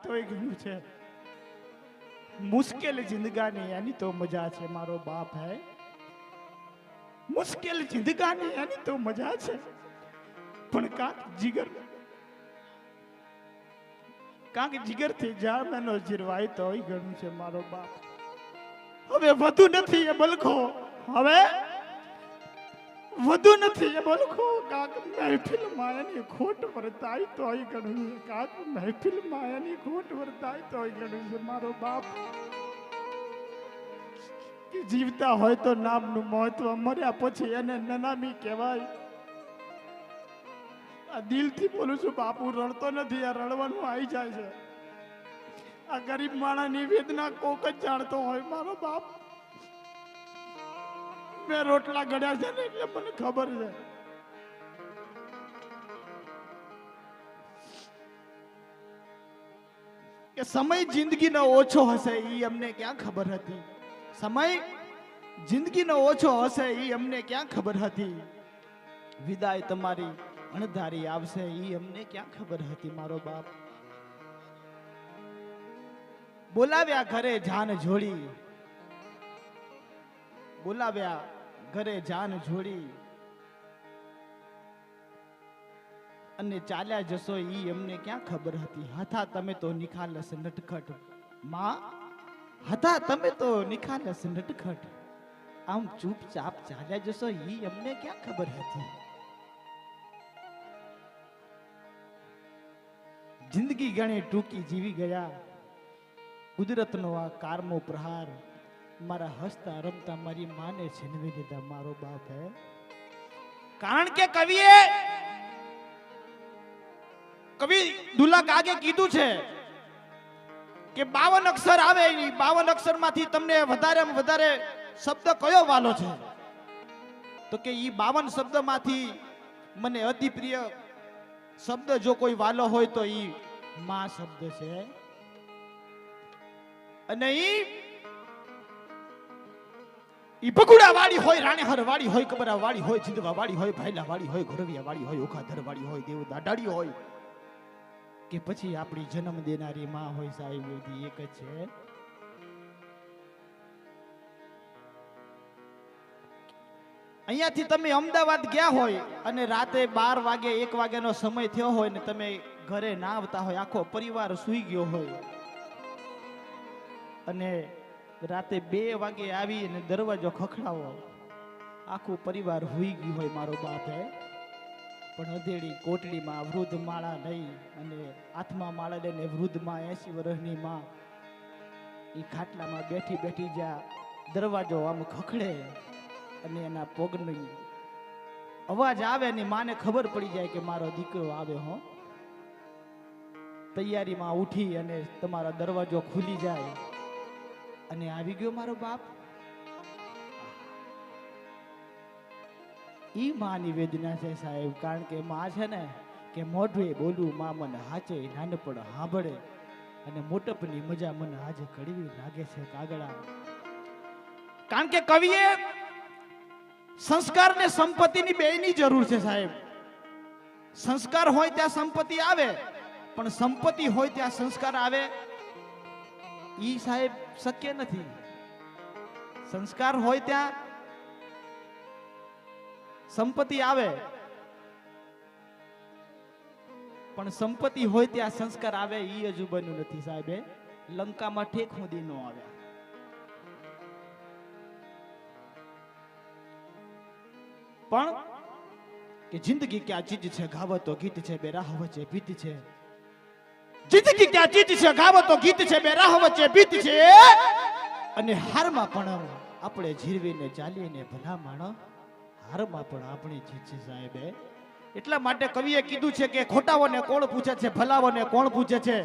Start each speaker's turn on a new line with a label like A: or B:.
A: તોય ઘણું છે. મુશ્કેલ જિંદગાની એની તો મજા છે મારો બાપ હે. મુશ્કેલ જિંદગાની એની તો મજા છે, પણ કાંક જીગર થી જા મેનો જીરવાય તોય ઘણું છે મારો બાપ. હવે વધુ નથી એ બલખો, હવે વધુ નથી એ બલખો. કાંક મહેફિલ માયાની ખોટ વર્તાય તોય ઘણું છે. કાંક મહેફિલ માયાની ખોટ વર્તાય તોય ઘણું છે મારો બાપ. કે જીવતા હોય તો નામનું મહત્વ, મર્યા પછી એને નનામી કહેવાય. આ દિલથી બોલું છું બાપુ, રડતો નથી, આ રડવાનું આવી જાય છે. આ ગરીબ માણસની વેદના કોક જ જાણતો હોય મારો બાપ. મેં રોટલા ઘડ્યા છે ને એટલે મને ખબર છે. કે સમય જિંદગીનો ઓછો હશે એ અમને ક્યાં ખબર હતી. સમય જિંદગીનો ઓછો હશે એ અમને ક્યાં ખબર હતી. વિદાય તમારી અણધારી આવશે એ અમને ક્યાં ખબર હતી મારો બાપ. બોલાવ્યા ઘરે જાન જોડી, બોલાવ્યા ઘરે જાન જોડી, અને ચાલ્યા જશો ઈ અમને ક્યાં ખબર હતી. હતા તમે તો નિખાલસ નટખટ માં, હતા તમે તો નિખાલસ નટખટ, આમ ચૂપચાપ ચાલ્યા જશો ઈ અમને ક્યાં ખબર હતી. જિંદગી ઘણી ટૂંકી જીવી ગયા, કુદરતનો આ કારમો પ્રહાર, મારા હસતા રમતા મારી માને છીનવી લીધા મારો બાપ હે. કારણ કે કવિ દુલ્લા કાગે કીધું છે કે 52 અક્ષર આવે, 52 અક્ષર માંથી તમને વધારેમાં વધારે શબ્દ કયો વાલો છે? તો કે ઈ 52 શબ્દ માંથી મને અતિ પ્રિય શબ્દ જો કોઈ વાલો હોય તો ઈ માં શબ્દ છે. અને ઈ બગુડા વાળી હોય, રાણેહર વાળી હોય, કબરા વાળી હોય, ચિંદવા વાળી હોય, ભાઈલા વાળી હોય, ઘોરવિયા વાળી હોય, ઓખાધર વાળી હોય, દેવ દાડાડી હોય, કે પછી આપણી જન્મ દેનારી માં હોય. સાહેબ બધી એક જ છે. અહીંયાથી તમે અમદાવાદ ગયા હોય અને રાતે 12 વાગે 1 વાગ્યાનો સમય થયો હોય ને તમે ઘરે ના આવતા હોય, આખો પરિવાર સૂઈ ગયો હોય, અને રાતે 2 વાગે આવી અને દરવાજો ખખડાવો, આખું પરિવાર હુઈ ગયું હોય મારો બાપ હે. પણ અધેડી કોટડીમાં વૃદ્ધ માળા લઈ અને હાથમાં માળા લઈને વૃદ્ધ માં 80 વર્ષની માં એ ખાટલામાં બેઠી બેઠી જ્યાં દરવાજો આમ ખખડે અને એના પગની અવાજ આવે ને માને ખબર પડી જાય કે મારો દીકરો આવે. હો, તૈયારીમાં ઉઠી અને તમારા દરવાજો ખુલી જાય અને આવી ગયો મારો બાપ. ઈ માની વેદના છે સાહેબ. કારણ કે માં છે ને કે મોઢે બોલું માં મને હાચે નાનપણ સાંભળે, અને મોટપની મજા મને આજે કડવી લાગે છે કાગડા. કારણ કે કવિએ સંસ્કાર ને સંપત્તિની બેયની જરૂર છે સાહેબ. સંસ્કાર હોય ત્યાં સંપત્તિ આવે, પણ સંપત્તિ હોય ત્યાં સંસ્કાર આવે ઈ સાહેબ શક્ય નથી. સંસ્કાર હોય ત્યાં સંપત્તિ આવે, પણ સંપત્તિ હોય ત્યાં સંસ્કાર આવે ઈ હજુ બન્યું નથી સાહેબ. લંકામાં ઠેક સુધી નો આવે. પણ કે જિંદગી ક્યાં ચીજ છે, ગાવતો ગીત છે, બે રાહ વચ્ચે ભીત છે. જિંદગી ક્યાં ચીજ છે, ગાવતો ગીત છે, બે રાહ વચ્ચે ભીત છે. અને હારમાં પણ આપણે જીરવીને ચાલીને ભલા માણો, હારમાં પણ આપણી જીત છે સાહેબ. એટલા માટે કવિએ કીધું છે કે ખોટાઓને કોણ પૂછે છે, ભલાઓને કોણ પૂછે છે.